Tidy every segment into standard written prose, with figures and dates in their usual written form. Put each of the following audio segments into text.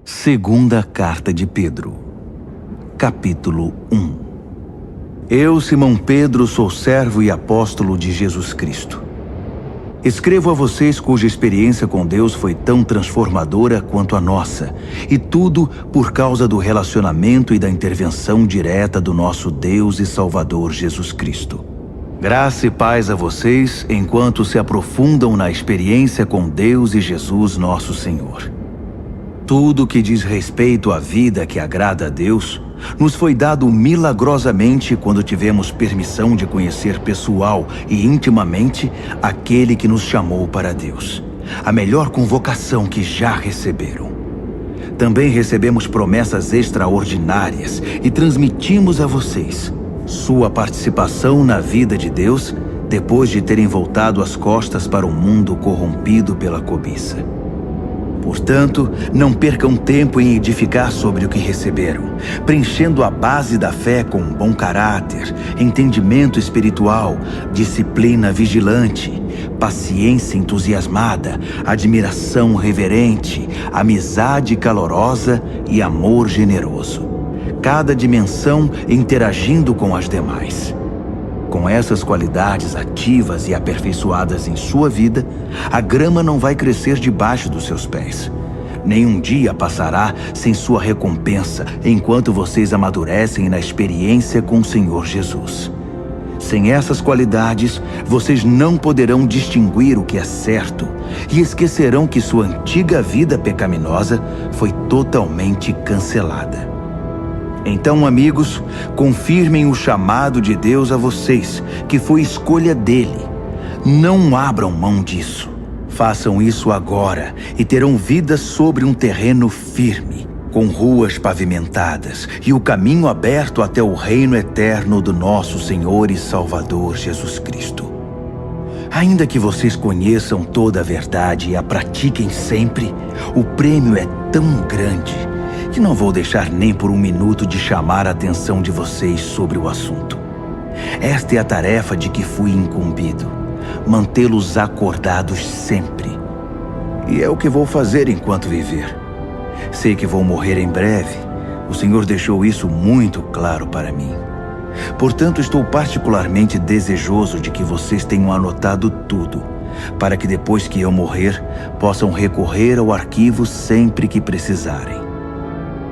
Segunda Carta de Pedro, capítulo 1. Eu, Simão Pedro, sou servo e apóstolo de Jesus Cristo. Escrevo a vocês cuja experiência com Deus foi tão transformadora quanto a nossa, e tudo por causa do relacionamento e da intervenção direta do nosso Deus e Salvador Jesus Cristo. Graça e paz a vocês enquanto se aprofundam na experiência com Deus e Jesus nosso Senhor. Tudo que diz respeito à vida que agrada a Deus nos foi dado milagrosamente quando tivemos permissão de conhecer pessoal e intimamente aquele que nos chamou para Deus, a melhor convocação que já receberam. Também recebemos promessas extraordinárias e transmitimos a vocês sua participação na vida de Deus depois de terem voltado as costas para um mundo corrompido pela cobiça. Portanto, não percam tempo em edificar sobre o que receberam, preenchendo a base da fé com bom caráter, entendimento espiritual, disciplina vigilante, paciência entusiasmada, admiração reverente, amizade calorosa e amor generoso. Cada dimensão interagindo com as demais. Com essas qualidades ativas e aperfeiçoadas em sua vida, a grama não vai crescer debaixo dos seus pés. Nenhum dia passará sem sua recompensa enquanto vocês amadurecem na experiência com o Senhor Jesus. Sem essas qualidades, vocês não poderão distinguir o que é certo e esquecerão que sua antiga vida pecaminosa foi totalmente cancelada. Então, amigos, confirmem o chamado de Deus a vocês, que foi escolha dele. Não abram mão disso. Façam isso agora e terão vida sobre um terreno firme, com ruas pavimentadas e o caminho aberto até o reino eterno do nosso Senhor e Salvador Jesus Cristo. Ainda que vocês conheçam toda a verdade e a pratiquem sempre, o prêmio é tão grande que não vou deixar nem por um minuto de chamar a atenção de vocês sobre o assunto. Esta é a tarefa de que fui incumbido, mantê-los acordados sempre. E é o que vou fazer enquanto viver. Sei que vou morrer em breve, o Senhor deixou isso muito claro para mim. Portanto, estou particularmente desejoso de que vocês tenham anotado tudo, para que depois que eu morrer, possam recorrer ao arquivo sempre que precisarem.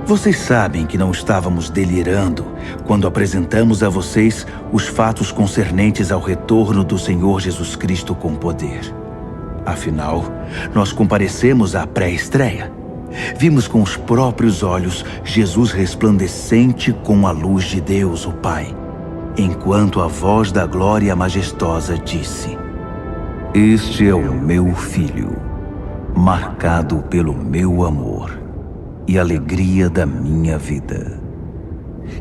Vocês sabem que não estávamos delirando quando apresentamos a vocês os fatos concernentes ao retorno do Senhor Jesus Cristo com poder. Afinal, nós comparecemos à pré-estreia. Vimos com os próprios olhos Jesus resplandecente com a luz de Deus, o Pai, enquanto a voz da glória majestosa disse: "Este é o meu Filho, marcado pelo meu amor e alegria da minha vida."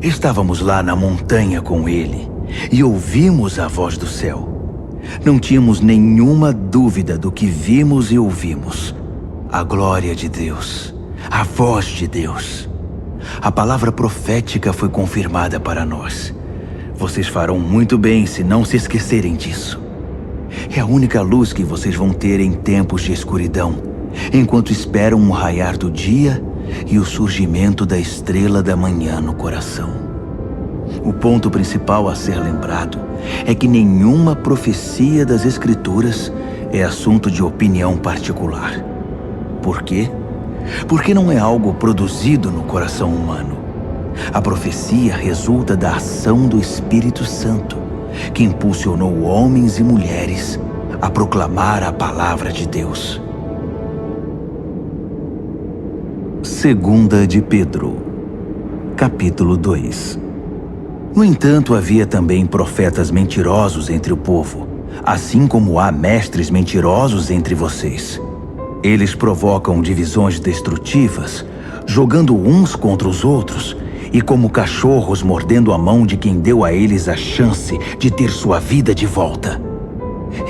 Estávamos lá na montanha com ele e ouvimos a voz do céu. Não tínhamos nenhuma dúvida do que vimos e ouvimos. A glória de Deus, a voz de Deus. A palavra profética foi confirmada para nós. Vocês farão muito bem se não se esquecerem disso. É a única luz que vocês vão ter em tempos de escuridão, enquanto esperam o raiar do dia e o surgimento da estrela da manhã no coração. O ponto principal a ser lembrado é que nenhuma profecia das Escrituras é assunto de opinião particular. Por quê? Porque não é algo produzido no coração humano. A profecia resulta da ação do Espírito Santo, que impulsionou homens e mulheres a proclamar a palavra de Deus. Segunda de Pedro, capítulo 2. No entanto, havia também profetas mentirosos entre o povo, assim como há mestres mentirosos entre vocês. Eles provocam divisões destrutivas, jogando uns contra os outros, e como cachorros mordendo a mão de quem deu a eles a chance de ter sua vida de volta.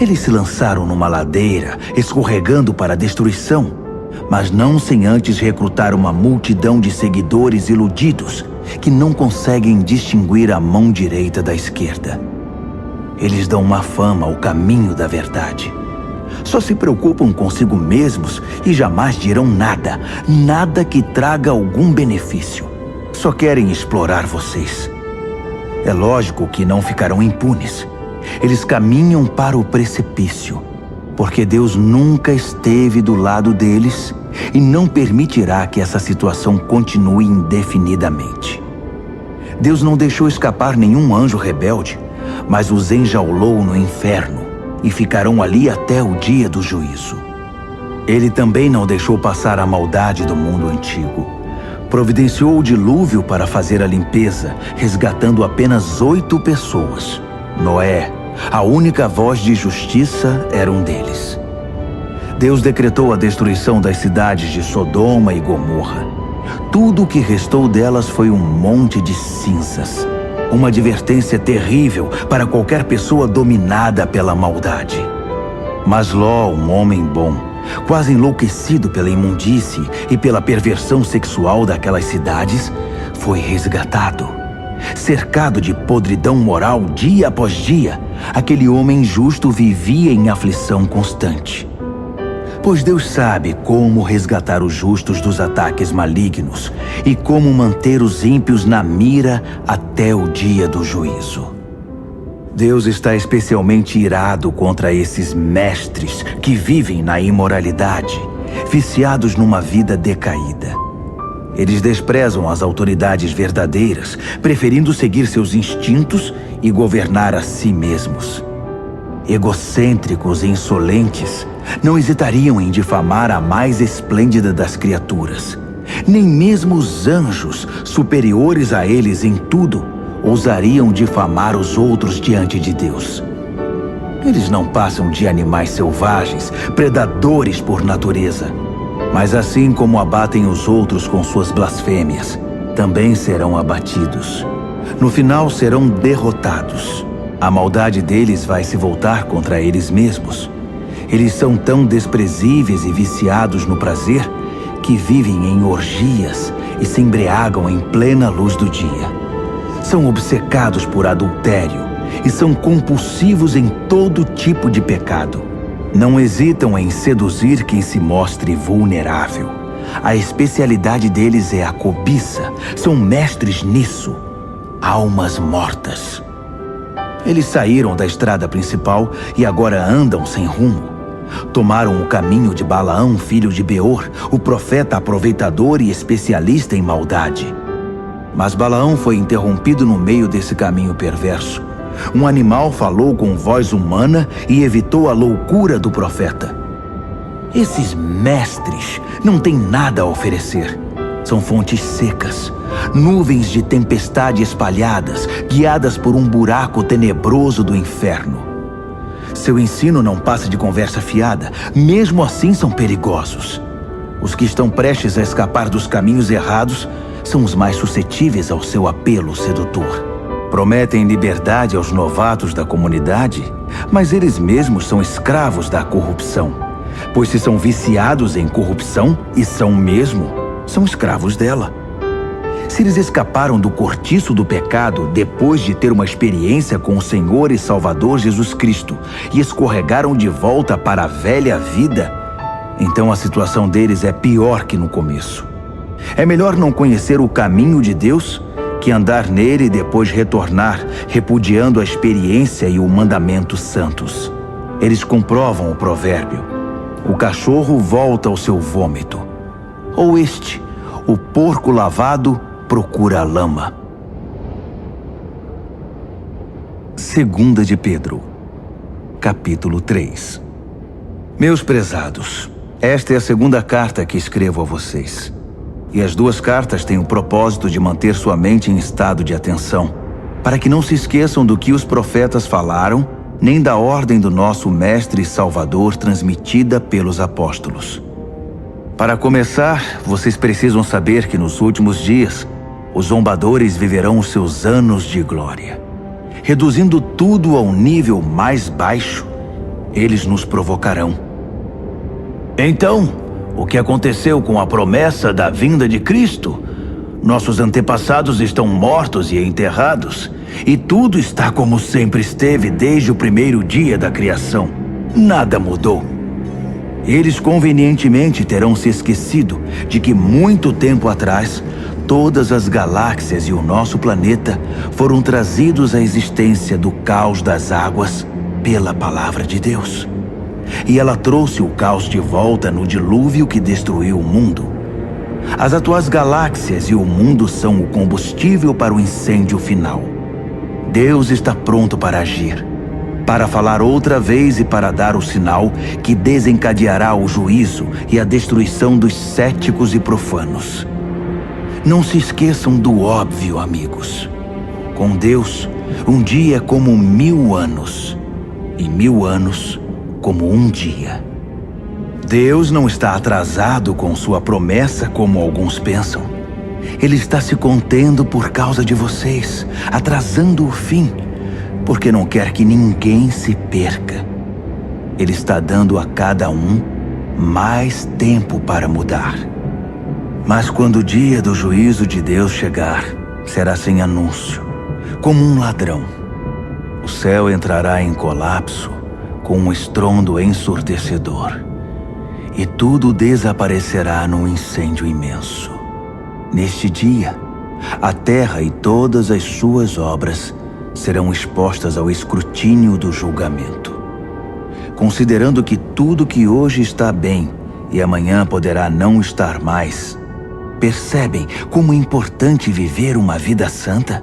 Eles se lançaram numa ladeira, escorregando para a destruição, mas não sem antes recrutar uma multidão de seguidores iludidos que não conseguem distinguir a mão direita da esquerda. Eles dão má fama ao caminho da verdade. só se preocupam consigo mesmos e jamais dirão nada, nada que traga algum benefício. Só querem explorar vocês. É lógico que não ficarão impunes. Eles caminham para o precipício, porque Deus nunca esteve do lado deles e não permitirá que essa situação continue indefinidamente. Deus não deixou escapar nenhum anjo rebelde, mas os enjaulou no inferno e ficarão ali até o dia do juízo. Ele também não deixou passar a maldade do mundo antigo. Providenciou o dilúvio para fazer a limpeza, resgatando apenas 8 pessoas. Noé, a única voz de justiça, era um deles. Deus decretou a destruição das cidades de Sodoma e Gomorra. Tudo o que restou delas foi um monte de cinzas. Uma advertência terrível para qualquer pessoa dominada pela maldade. Mas Ló, um homem bom, quase enlouquecido pela imundície e pela perversão sexual daquelas cidades, foi resgatado. Cercado de podridão moral dia após dia, aquele homem justo vivia em aflição constante. Pois Deus sabe como resgatar os justos dos ataques malignos e como manter os ímpios na mira até o dia do juízo. Deus está especialmente irado contra esses mestres que vivem na imoralidade, viciados numa vida decaída. Eles desprezam as autoridades verdadeiras, preferindo seguir seus instintos e governar a si mesmos. Egocêntricos e insolentes, não hesitariam em difamar a mais esplêndida das criaturas. Nem mesmo os anjos, superiores a eles em tudo, ousariam difamar os outros diante de Deus. Eles não passam de animais selvagens, predadores por natureza. Mas assim como abatem os outros com suas blasfêmias, também serão abatidos. No final serão derrotados. A maldade deles vai se voltar contra eles mesmos. Eles são tão desprezíveis e viciados no prazer que vivem em orgias e se embriagam em plena luz do dia. São obcecados por adultério e são compulsivos em todo tipo de pecado. Não hesitam em seduzir quem se mostre vulnerável. A especialidade deles é a cobiça. São mestres nisso. Almas mortas. Eles saíram da estrada principal e agora andam sem rumo. Tomaram o caminho de Balaão, filho de Beor, o profeta aproveitador e especialista em maldade. Mas Balaão foi interrompido no meio desse caminho perverso. Um animal falou com voz humana e evitou a loucura do profeta. Esses mestres não têm nada a oferecer. São fontes secas, nuvens de tempestade espalhadas, guiadas por um buraco tenebroso do inferno. Seu ensino não passa de conversa fiada, mesmo assim são perigosos. Os que estão prestes a escapar dos caminhos errados são os mais suscetíveis ao seu apelo sedutor. Prometem liberdade aos novatos da comunidade, mas eles mesmos são escravos da corrupção. Pois se são viciados em corrupção, e são mesmo, são escravos dela. Se eles escaparam do cortiço do pecado depois de ter uma experiência com o Senhor e Salvador Jesus Cristo e escorregaram de volta para a velha vida, então a situação deles é pior que no começo. É melhor não conhecer o caminho de Deus que andar nele e depois retornar, repudiando a experiência e o mandamento santos. Eles comprovam o provérbio: o cachorro volta ao seu vômito. Ou este: o porco lavado procura a lama. 2 de Pedro, capítulo 3. Meus prezados, esta é a segunda carta que escrevo a vocês. E as duas cartas têm o propósito de manter sua mente em estado de atenção, para que não se esqueçam do que os profetas falaram, nem da ordem do nosso Mestre e Salvador transmitida pelos apóstolos. Para começar, vocês precisam saber que nos últimos dias, os zombadores viverão os seus anos de glória. Reduzindo tudo ao nível mais baixo, eles nos provocarão. Então, o que aconteceu com a promessa da vinda de Cristo? Nossos antepassados estão mortos e enterrados, e tudo está como sempre esteve desde o primeiro dia da criação. Nada mudou. Eles convenientemente terão se esquecido de que muito tempo atrás, todas as galáxias e o nosso planeta foram trazidos à existência do caos das águas pela palavra de Deus. E ela trouxe o caos de volta no dilúvio que destruiu o mundo. As atuais galáxias e o mundo são o combustível para o incêndio final. Deus está pronto para agir, para falar outra vez e para dar o sinal que desencadeará o juízo e a destruição dos céticos e profanos. Não se esqueçam do óbvio, amigos. Com Deus, um dia é como 1000 anos, e 1000 anos como um dia. Deus não está atrasado com sua promessa como alguns pensam. Ele está se contendo por causa de vocês, atrasando o fim, porque não quer que ninguém se perca. Ele está dando a cada um mais tempo para mudar. Mas quando o dia do juízo de Deus chegar, será sem anúncio, como um ladrão. O céu entrará em colapso com um estrondo ensurdecedor, e tudo desaparecerá num incêndio imenso. Neste dia, a terra e todas as suas obras serão expostas ao escrutínio do julgamento. Considerando que tudo que hoje está bem e amanhã poderá não estar mais, percebem como é importante viver uma vida santa?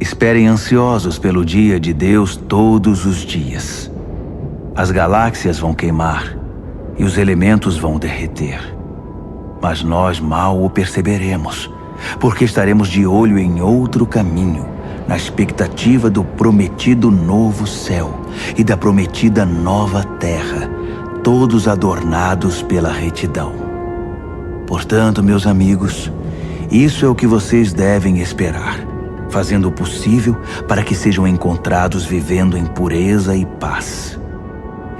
Esperem ansiosos pelo dia de Deus todos os dias. As galáxias vão queimar e os elementos vão derreter. Mas nós mal o perceberemos, porque estaremos de olho em outro caminho, na expectativa do prometido novo céu e da prometida nova terra, todos adornados pela retidão. Portanto, meus amigos, isso é o que vocês devem esperar, fazendo o possível para que sejam encontrados vivendo em pureza e paz.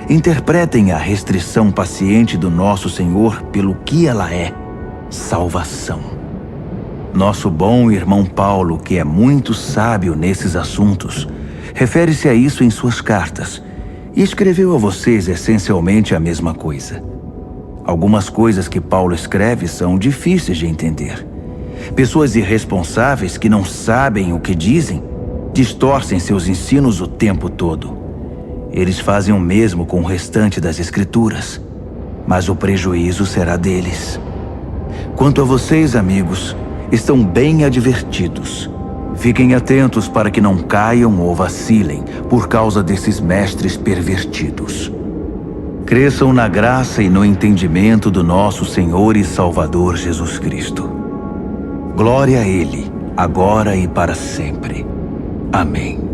Interpretem a restrição paciente do nosso Senhor pelo que ela é: salvação. Nosso bom irmão Paulo, que é muito sábio nesses assuntos, refere-se a isso em suas cartas e escreveu a vocês essencialmente a mesma coisa. Algumas coisas que Paulo escreve são difíceis de entender. Pessoas irresponsáveis que não sabem o que dizem distorcem seus ensinos o tempo todo. Eles fazem o mesmo com o restante das Escrituras, mas o prejuízo será deles. Quanto a vocês, amigos, estão bem advertidos. Fiquem atentos para que não caiam ou vacilem por causa desses mestres pervertidos. Cresçam na graça e no entendimento do nosso Senhor e Salvador Jesus Cristo. Glória a Ele, agora e para sempre. Amém.